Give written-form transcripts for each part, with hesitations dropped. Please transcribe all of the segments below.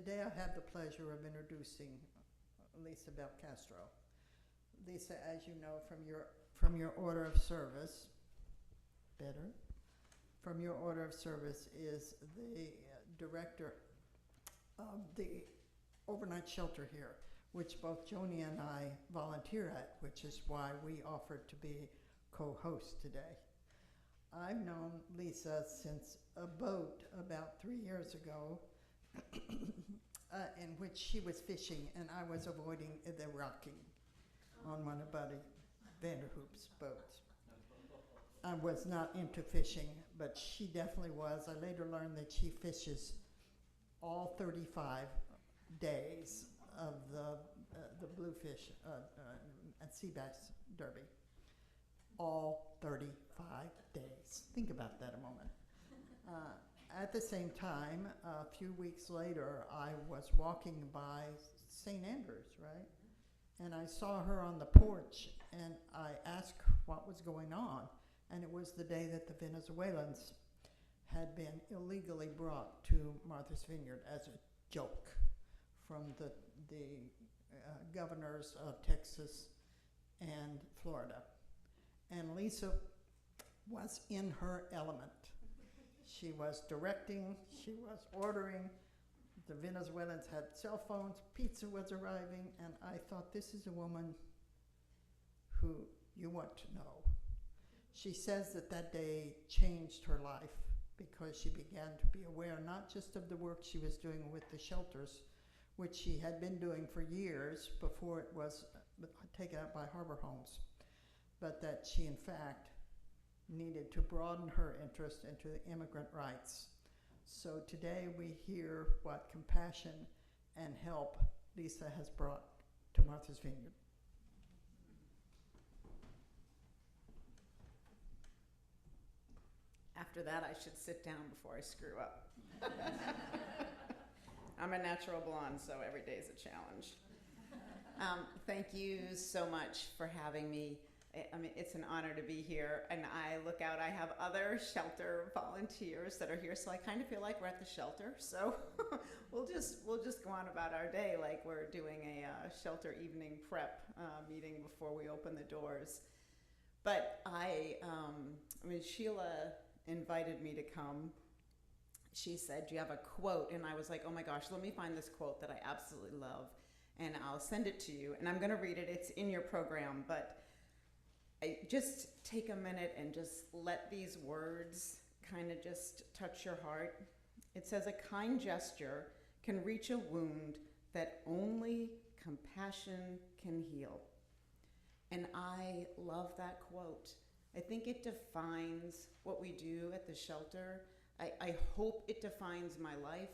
Today I have the pleasure of introducing Lisa Belcastro. Lisa, as you know from your order of service, from your order of service is the director of the overnight shelter here, which both Joni and I volunteer at, which is why we offered to be co-host today. I've known Lisa since a boat about 3 years ago in which she was fishing and I was avoiding the rocking on one of Buddy Vanderhoop's boats. I was not into fishing, but she definitely was. I later learned that she fishes all 35 days of the bluefish and sea bass derby. All 35 days. Think about that a moment. At the same time, a few weeks later, I was walking by St. Andrews, right? And I saw her on the porch, and I asked her what was going on. And it was the day that the Venezuelans had been illegally brought to Martha's Vineyard as a joke from the governors of Texas and Florida. And Lisa was in her element. She was directing, she was ordering. The Venezuelans had cell phones, pizza was arriving, and I thought, this is a woman who you want to know. She says that that day changed her life because she began to be aware not just of the work she was doing with the shelters, which she had been doing for years before it was taken up by Harbor Homes, but that she in fact needed to broaden her interest into the immigrant rights. So today we hear what compassion and help Lisa has brought to Martha's Vineyard. After that, I should sit down before I screw up. I'm a natural blonde, so every day is a challenge. Thank you so much for having me. I mean, it's an honor to be here, and I look out, I have other shelter volunteers that are here, so I kind of feel like we're at the shelter, so we'll just go on about our day like we're doing a shelter evening prep meeting before we open the doors. But I mean, Sheila invited me to come. She said, do you have a quote? And I was like, oh my gosh, let me find this quote that I absolutely love, and I'll send it to you, and I'm gonna read it. It's in your program, but just take a minute and just let these words kind of just touch your heart. It says, a kind gesture can reach a wound that only compassion can heal. And I love that quote. I think it defines what we do at the shelter. I hope it defines my life,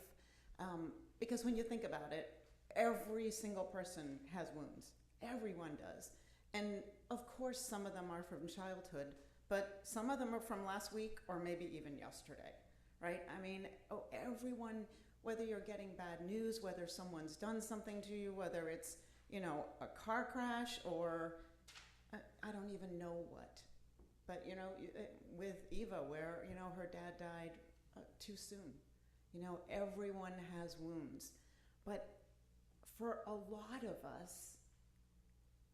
because when you think about it, every single person has wounds. Everyone does. And of course, some of them are from childhood, but some of them are from last week or maybe even yesterday, right? I mean, everyone, whether you're getting bad news, whether someone's done something to you, whether it's, you know, a car crash or I don't even know what. But, you know, with Eva, where, you know, her dad died too soon. You know, everyone has wounds. But for a lot of us,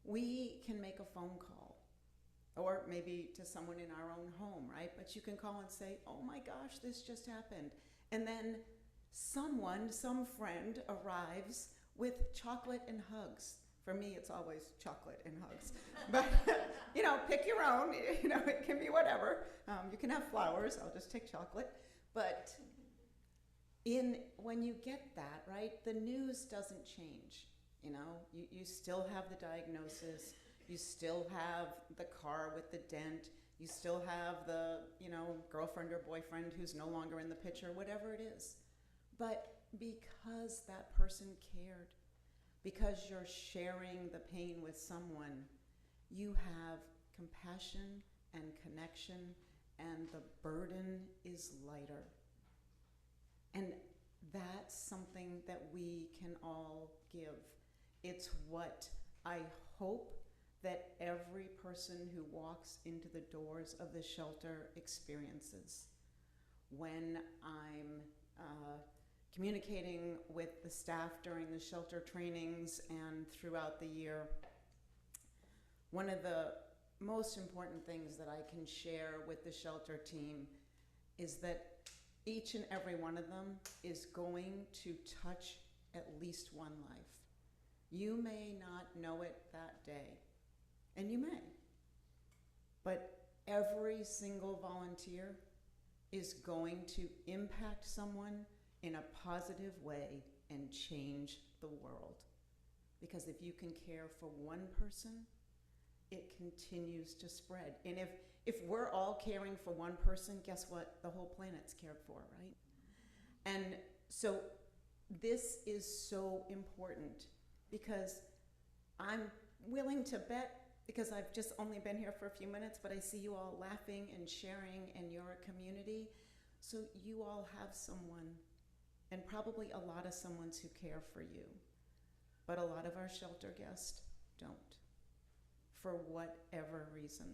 we can make a phone call, or maybe to someone in our own home, right? But you can call and say, oh my gosh, this just happened. And then someone, some friend arrives with chocolate and hugs. For me, it's always chocolate and hugs. But, you know, pick your own. You know, it can be whatever. You can have flowers. I'll just take chocolate. But when you get that, right, the news doesn't change. You know, you still have the diagnosis. You still have the car with the dent. You still have the, you know, girlfriend or boyfriend who's no longer in the picture, whatever it is. But because that person cared, because you're sharing the pain with someone, you have compassion and connection, and the burden is lighter. And that's something that we can all give. It's what I hope that every person who walks into the doors of the shelter experiences. When I'm communicating with the staff during the shelter trainings and throughout the year, one of the most important things that I can share with the shelter team is that each and every one of them is going to touch at least one life. You may not know it that day, and you may, but every single volunteer is going to impact someone in a positive way and change the world. Because if you can care for one person, it continues to spread. And if we're all caring for one person, guess what? The whole planet's cared for, right? And so this is so important, because I'm willing to bet, because I've just only been here for a few minutes, but I see you all laughing and sharing, and you're a community. So you all have someone, and probably a lot of someones who care for you. But a lot of our shelter guests don't, for whatever reason.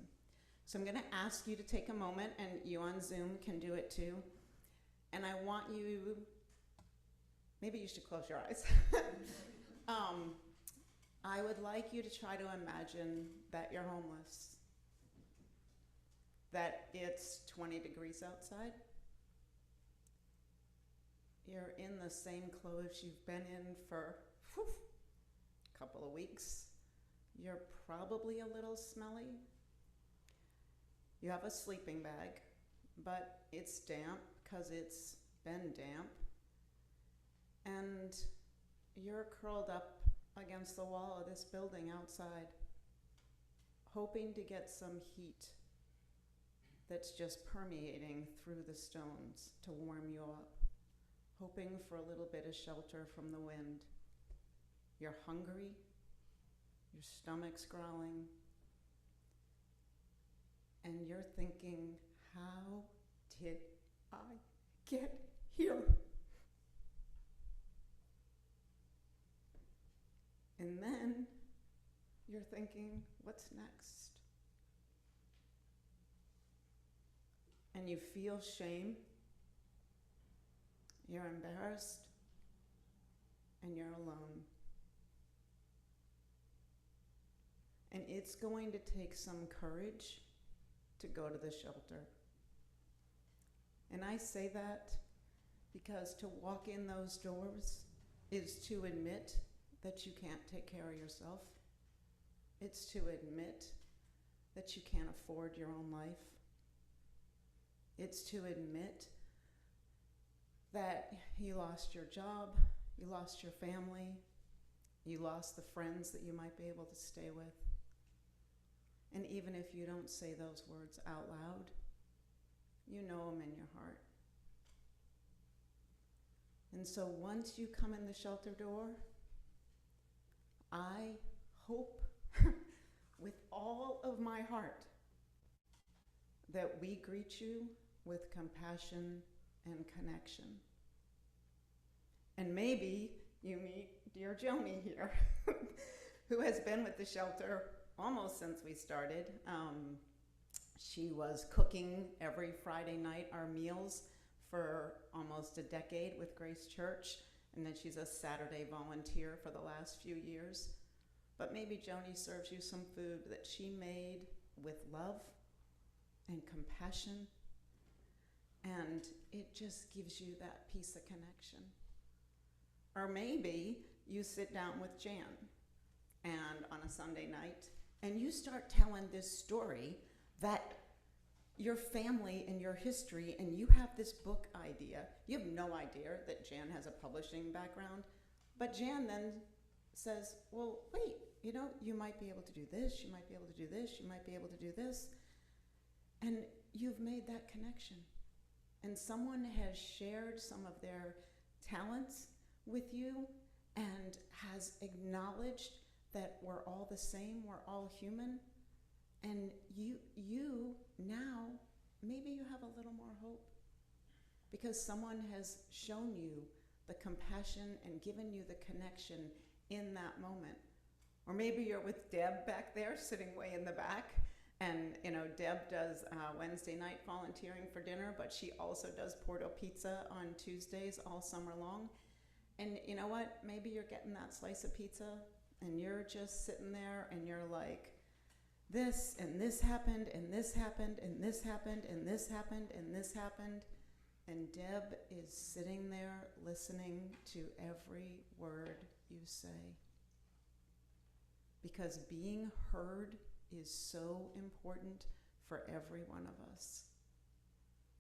So I'm gonna ask you to take a moment, and you on Zoom can do it too. And I want you, maybe you should close your eyes. I would like you to try to imagine that you're homeless, that it's 20 degrees outside. You're in the same clothes you've been in for a couple of weeks. You're probably a little smelly. You have a sleeping bag, but it's damp because it's been damp. And you're curled up against the wall of this building outside, hoping to get some heat that's just permeating through the stones to warm you up, hoping for a little bit of shelter from the wind. You're hungry, your stomach's growling, and you're thinking, how did I get here? And then you're thinking, what's next? And you feel shame, you're embarrassed, and you're alone. And it's going to take some courage to go to the shelter. And I say that because to walk in those doors is to admit that you can't take care of yourself. It's to admit that you can't afford your own life. It's to admit that you lost your job, you lost your family, you lost the friends that you might be able to stay with. And even if you don't say those words out loud, you know them in your heart. And so once you come in the shelter door, I hope with all of my heart that we greet you with compassion and connection. And maybe you meet dear Joni here, who has been with the shelter almost since we started. She was cooking every Friday night our meals for almost a decade with Grace Church, and then she's a Saturday volunteer for the last few years. But maybe Joni serves you some food that she made with love and compassion, and it just gives you that piece of connection. Or maybe you sit down with Jan and on a Sunday night, and you start telling this story that your family and your history, and you have this book idea. You have no idea that Jan has a publishing background, but Jan then says, well, wait, you know, you might be able to do this, you might be able to do this, you might be able to do this. And you've made that connection. And someone has shared some of their talents with you and has acknowledged that we're all the same, we're all human. And you now, maybe you have a little more hope because someone has shown you the compassion and given you the connection in that moment. Or maybe you're with Deb back there, sitting way in the back, And, Deb does Wednesday night volunteering for dinner, but she also does Porto Pizza on Tuesdays all summer long. And you know what? Maybe you're getting that slice of pizza and you're just sitting there and you're like, this and this happened and this happened and this happened and this happened and this happened. And Deb is sitting there listening to every word you say. Because being heard is so important for every one of us.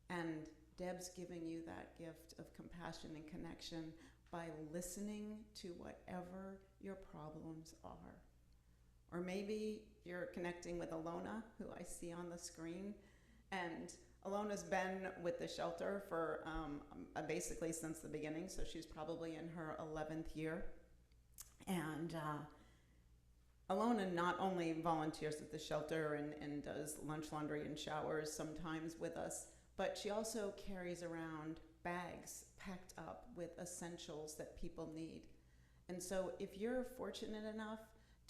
And Deb's giving you that gift of compassion and connection by listening to whatever your problems are. Or maybe you're connecting with Alona, who I see on the screen. And Alona's been with the shelter for basically since the beginning, so she's probably in her 11th year. And Alona not only volunteers at the shelter and does lunch, laundry, and showers sometimes with us, but she also carries around bags packed up with essentials that people need. And so if you're fortunate enough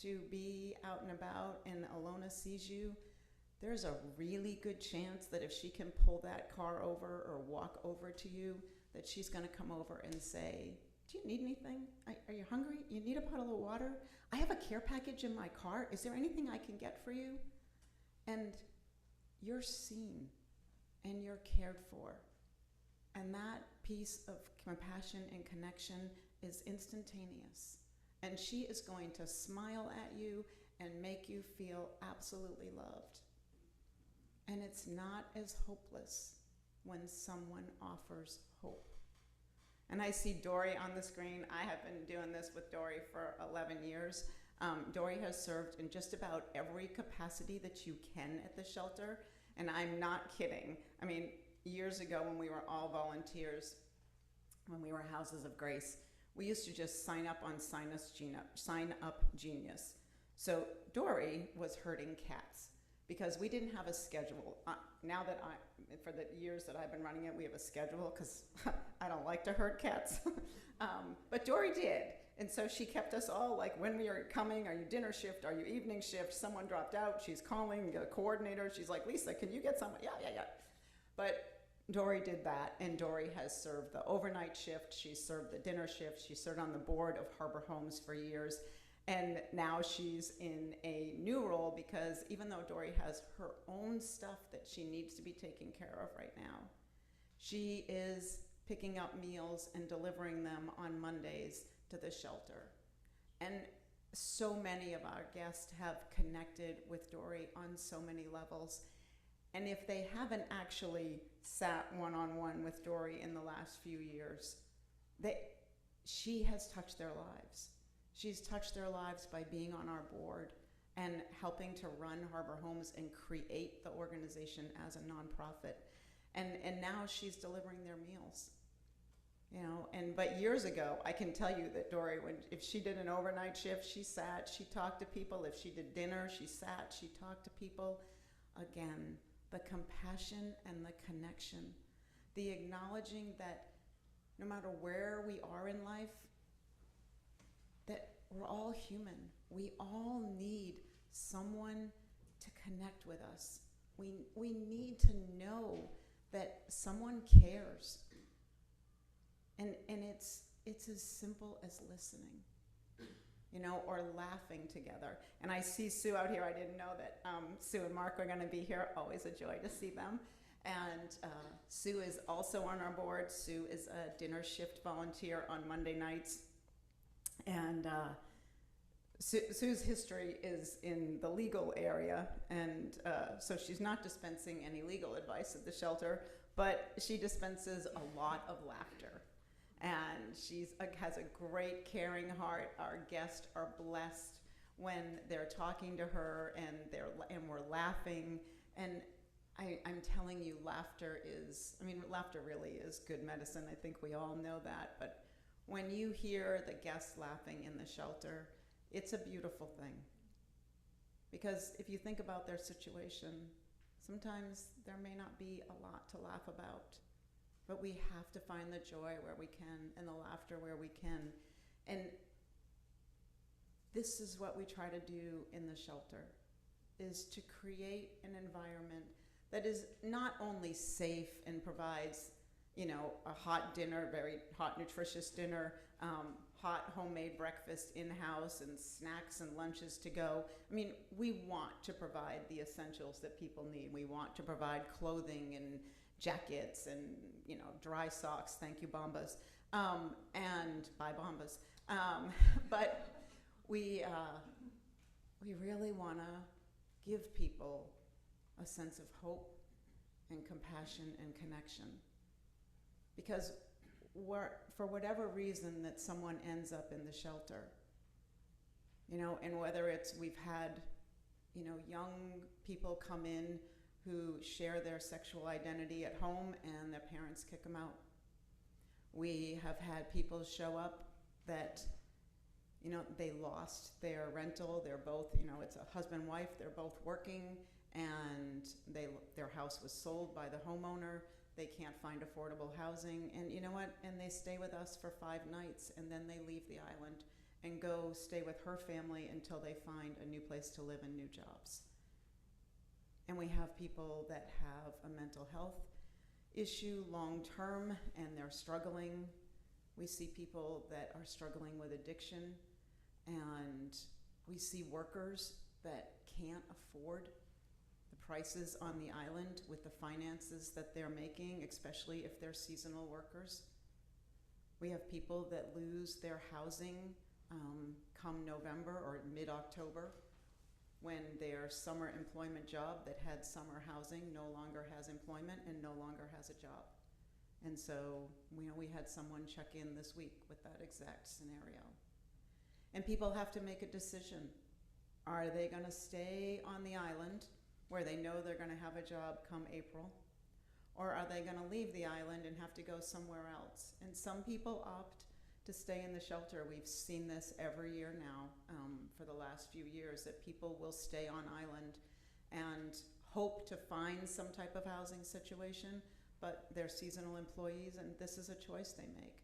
to be out and about and Alona sees you, there's a really good chance that if she can pull that car over or walk over to you, that she's going to come over and say, do you need anything? Are you hungry? You need a bottle of water? I have a care package in my car. Is there anything I can get for you? And you're seen and you're cared for. And that piece of compassion and connection is instantaneous. And she is going to smile at you and make you feel absolutely loved. And it's not as hopeless when someone offers hope. And I see Dory on the screen. I have been doing this with Dory for 11 years. Dory has served in just about every capacity that you can at the shelter. And I'm not kidding. I mean, years ago when we were all volunteers, when we were Houses of Grace, we used to just sign up on Sign Up Genius. So Dory was herding cats because we didn't have a schedule. Now that for the years that I've been running it, we have a schedule because I don't like to herd cats. But Dory did. And so she kept us all like, when we are coming, are you dinner shift? Are you evening shift? Someone dropped out. She's calling a coordinator. She's like, Lisa, can you get someone? Yeah. But Dory did that, and Dory has served the overnight shift. She's served the dinner shift. She served on the board of Harbor Homes for years. And now she's in a new role because even though Dory has her own stuff that she needs to be taken care of right now, she is picking up meals and delivering them on Mondays to the shelter. And so many of our guests have connected with Dory on so many levels. And if they haven't actually sat one-on-one with Dory in the last few years, she has touched their lives. She's touched their lives by being on our board and helping to run Harbor Homes and create the organization as a nonprofit. And now she's delivering their meals. But years ago, I can tell you that Dory, if she did an overnight shift, she sat, she talked to people. If she did dinner, she sat, she talked to people. Again, the compassion and the connection, the acknowledging that no matter where we are in life, that we're all human. We all need someone to connect with us. We need to know that someone cares. And it's as simple as listening, or laughing together. And I see Sue out here. I didn't know that Sue and Mark are going to be here. Always a joy to see them. And Sue is also on our board. Sue is a dinner shift volunteer on Monday nights. And Sue's history is in the legal area. And so she's not dispensing any legal advice at the shelter, but she dispenses a lot of laughter. And she has a great caring heart. Our guests are blessed when they're talking to her and we're laughing. And I'm telling you, laughter really is good medicine. I think we all know that. But when you hear the guests laughing in the shelter, it's a beautiful thing. Because if you think about their situation, sometimes there may not be a lot to laugh about. But we have to find the joy where we can and the laughter where we can. And this is what we try to do in the shelter. is to create an environment that is not only safe and provides, a hot dinner, very hot, nutritious dinner, hot homemade breakfast in-house and snacks and lunches to go. I mean, we want to provide the essentials that people need. We want to provide clothing and jackets and, dry socks. Thank you, Bombas. And buy Bombas. But we really want to give people a sense of hope and compassion and connection. Because for whatever reason that someone ends up in the shelter, and whether it's we've had, young people come in who share their sexual identity at home and their parents kick them out. We have had people show up that, they lost their rental. They're both, it's a husband and wife. They're both working, and their house was sold by the homeowner. They can't find affordable housing, and you know what? And they stay with us for 5 nights, and then they leave the island and go stay with her family until they find a new place to live and new jobs. And we have people that have a mental health issue long term, and they're struggling. We see people that are struggling with addiction, and we see workers that can't afford prices on the island with the finances that they're making, especially if they're seasonal workers. We have people that lose their housing come November or mid-October, when their summer employment job that had summer housing no longer has employment and no longer has a job. And so, we had someone check in this week with that exact scenario. And people have to make a decision. Are they going to stay on the island where they know they're going to have a job come April? Or are they going to leave the island and have to go somewhere else? And some people opt to stay in the shelter. We've seen this every year now for the last few years, that people will stay on island and hope to find some type of housing situation, but they're seasonal employees, and this is a choice they make.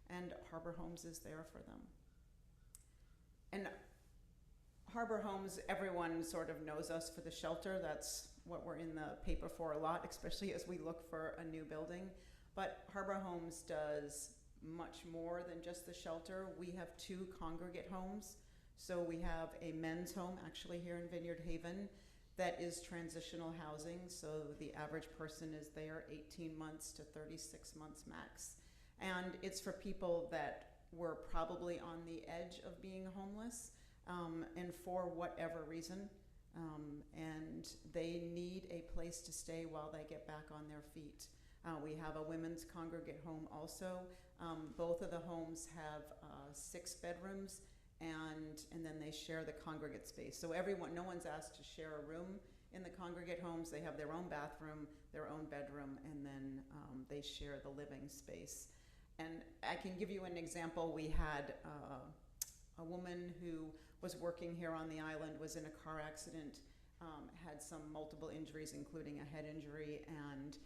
And Harbor Homes is there for them. And Harbor Homes, everyone sort of knows us for the shelter. That's what we're in the paper for a lot, especially as we look for a new building. But Harbor Homes does much more than just the shelter. We have 2 congregate homes. So we have a men's home actually here in Vineyard Haven that is transitional housing. So the average person is there 18 months to 36 months max. And it's for people that were probably on the edge of being homeless, and for whatever reason, and they need a place to stay while they get back on their feet. We have a women's congregate home also. Both of the homes have 6 bedrooms, and then they share the congregate space. So no one's asked to share a room in the congregate homes. They have their own bathroom, their own bedroom, and then they share the living space. And I can give you an example. We had a woman who was working here on the island, was in a car accident, had some multiple injuries, including a head injury, and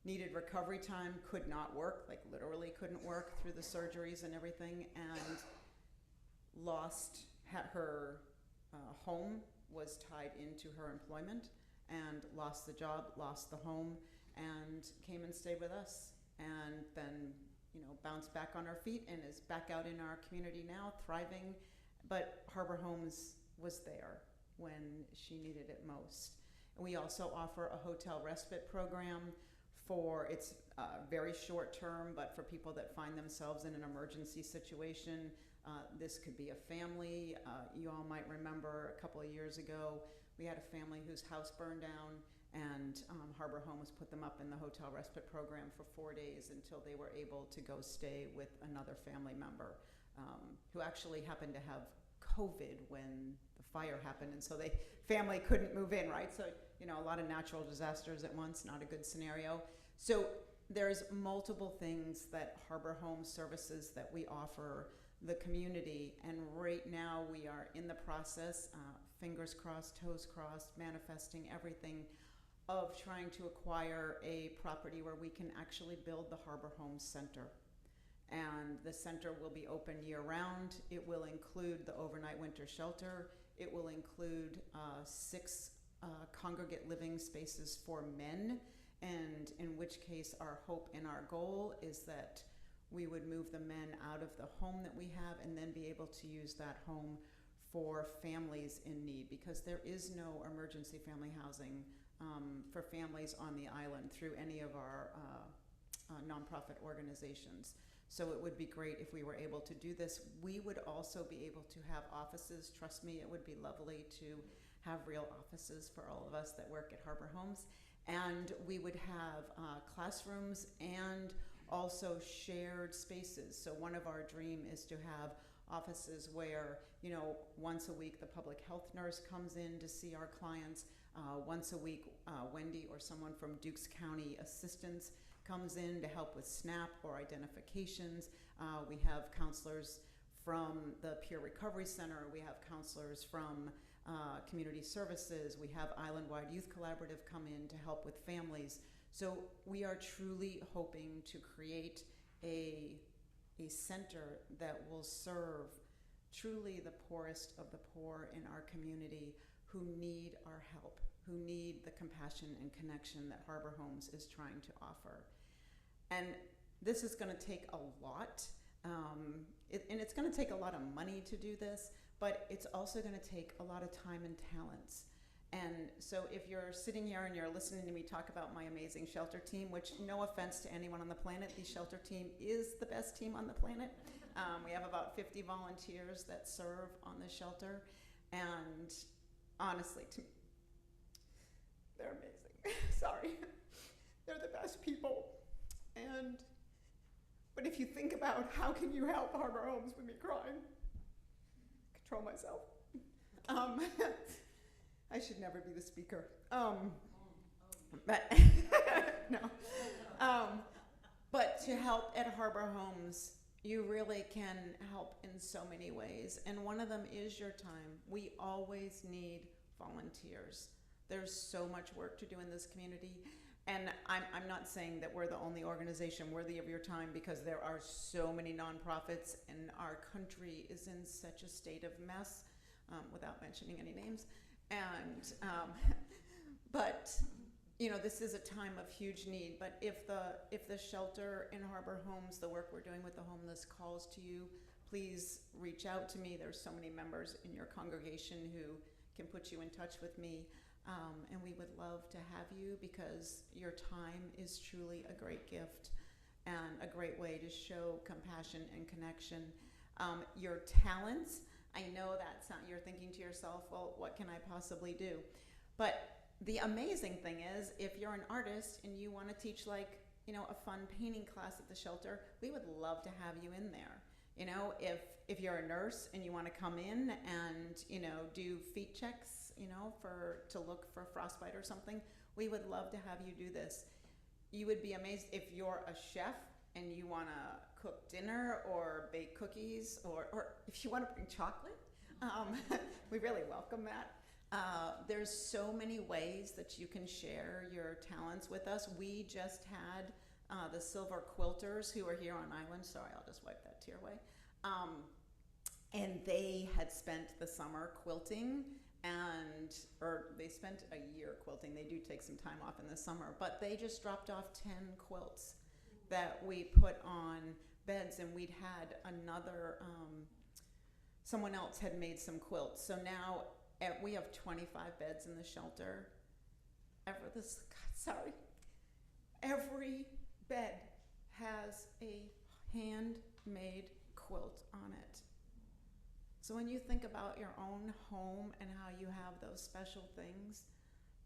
needed recovery time, could not work, like literally couldn't work through the surgeries and everything, and lost her home, was tied into her employment, and lost the job, lost the home, and came and stayed with us, and then bounced back on her feet and is back out in our community now, thriving. But Harbor Homes was there when she needed it most. And we also offer a hotel respite program it's very short term, but for people that find themselves in an emergency situation. This could be a family. You all might remember a couple of years ago, we had a family whose house burned down, and Harbor Homes put them up in the hotel respite program for 4 days until they were able to go stay with another family member who actually happened to have COVID when the fire happened, and so family couldn't move in, right? So, a lot of natural disasters at once, not a good scenario. So there's multiple things that Harbor Homes services that we offer the community, and right now we are in the process, fingers crossed, toes crossed, manifesting everything, of trying to acquire a property where we can actually build the Harbor Homes Center. And the center will be open year-round. It will include the overnight winter shelter. It will include 6 congregate living spaces for men, and in which case our hope and our goal is that we would move the men out of the home that we have and then be able to use that home for families in need, because there is no emergency family housing for families on the island through any of our nonprofit organizations. So it would be great if we were able to do this. We would also be able to have offices. Trust me, it would be lovely to have real offices for all of us that work at Harbor Homes. And we would have classrooms and also shared spaces. So one of our dream is to have offices where, you know, once a week the public health nurse comes in to see our clients. Once a week, Wendy or someone from Dukes County Assistance comes in to help with SNAP or identifications. We have counselors from the Peer Recovery Center. We have counselors from Community Services. We have Island-Wide Youth Collaborative come in to help with families. So we are truly hoping to create a center that will serve truly the poorest of the poor in our community who need our help, who need the compassion and connection that Harbor Homes is trying to offer. And this is going to take a lot, and it's going to take a lot of money to do this, but it's also going to take a lot of time and talents. And so if you're sitting here and you're listening to me talk about my amazing shelter team, which, no offense to anyone on the planet, the shelter team is the best team on the planet. We have about 50 volunteers that serve on the shelter, and honestly, to me, they're amazing. Sorry. They're the best people. But if you think about how can you help Harbor Homes with me crying, control myself. I should never be the speaker. But no. But to help at Harbor Homes, you really can help in so many ways. And one of them is your time. We always need volunteers. There's so much work to do in this community. And I'm not saying that we're the only organization worthy of your time, because there are so many nonprofits and our country is in such a state of mess, without mentioning any names. And, but, you know, this is a time of huge need. But if the shelter in Harbor Homes, the work we're doing with the homeless, calls to you, please reach out to me. There's so many members in your congregation who can put you in touch with me. And we would love to have you, because your time is truly a great gift and a great way to show compassion and connection. Your talents, I know that you're thinking to yourself, well, what can I possibly do? But the amazing thing is, if you're an artist and you want to teach, like, you know, a fun painting class at the shelter, we would love to have you in there. You know, if you're a nurse and you want to come in and, you know, do feet checks, you know, to look for frostbite or something, we would love to have you do this. You would be amazed if you're a chef and you want to cook dinner or bake cookies, or if you want to bring chocolate, we really welcome that. There's so many ways that you can share your talents with us. We just had the Silver Quilters, who are here on island. Sorry, I'll just wipe that tear away. And they had spent the summer quilting, or they spent a year quilting. They do take some time off in the summer, but they just dropped off 10 quilts that we put on beds, and we'd had another, someone else had made some quilts. So now we have 25 beds in the shelter. Every bed has a handmade quilt on it. So when you think about your own home and how you have those special things,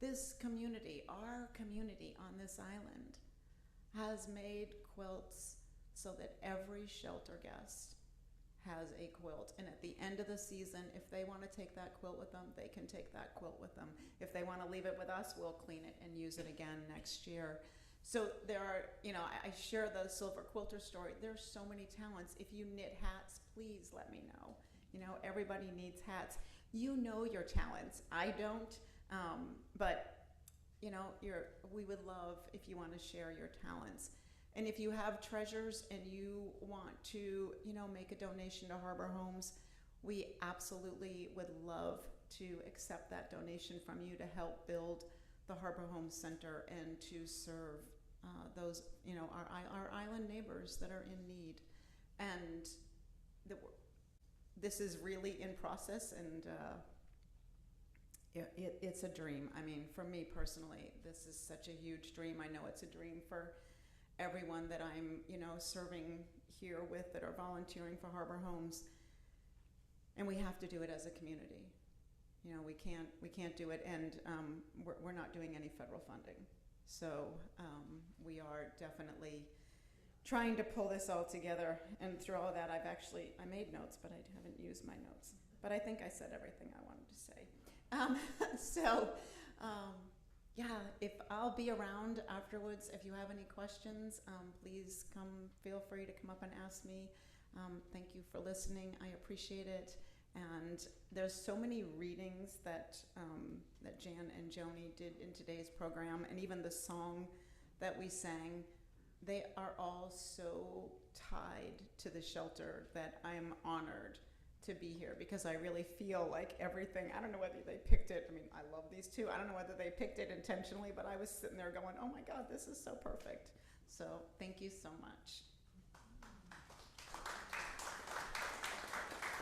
this community, our community on this island, has made quilts so that every shelter guest has a quilt. And at the end of the season, if they want to take that quilt with them, they can take that quilt with them. If they want to leave it with us, we'll clean it and use it again next year. So there are, you know, I share the Silver Quilter story. There's so many talents. If you knit hats, please let me know. You know, everybody needs hats. You know your talents. I don't, but you know, we would love if you want to share your talents. And if you have treasures and you want to, you know, make a donation to Harbor Homes, we absolutely would love to accept that donation from you to help build the Harbor Home Center and to serve those, our island neighbors that are in need. And this is really in process, and it's a dream. I mean, for me personally, this is such a huge dream. I know it's a dream for everyone that I'm, serving here with, that are volunteering for Harbor Homes. And we have to do it as a community. We can't do it, and we're not doing any federal funding. So we are definitely trying to pull this all together. And through all of that, I made notes, but I haven't used my notes. But I think I said everything I wanted to say. If I'll be around afterwards, if you have any questions, please feel free to come up and ask me. Thank you for listening. I appreciate it. And there's so many readings that Jan and Joni did in today's program, and even the song that we sang, they are all so tied to the shelter that I am honored to be here, because I really feel like everything, I don't know whether they picked it, I mean, I love these two, I don't know whether they picked it intentionally, but I was sitting there going, oh my God, this is so perfect. So thank you so much.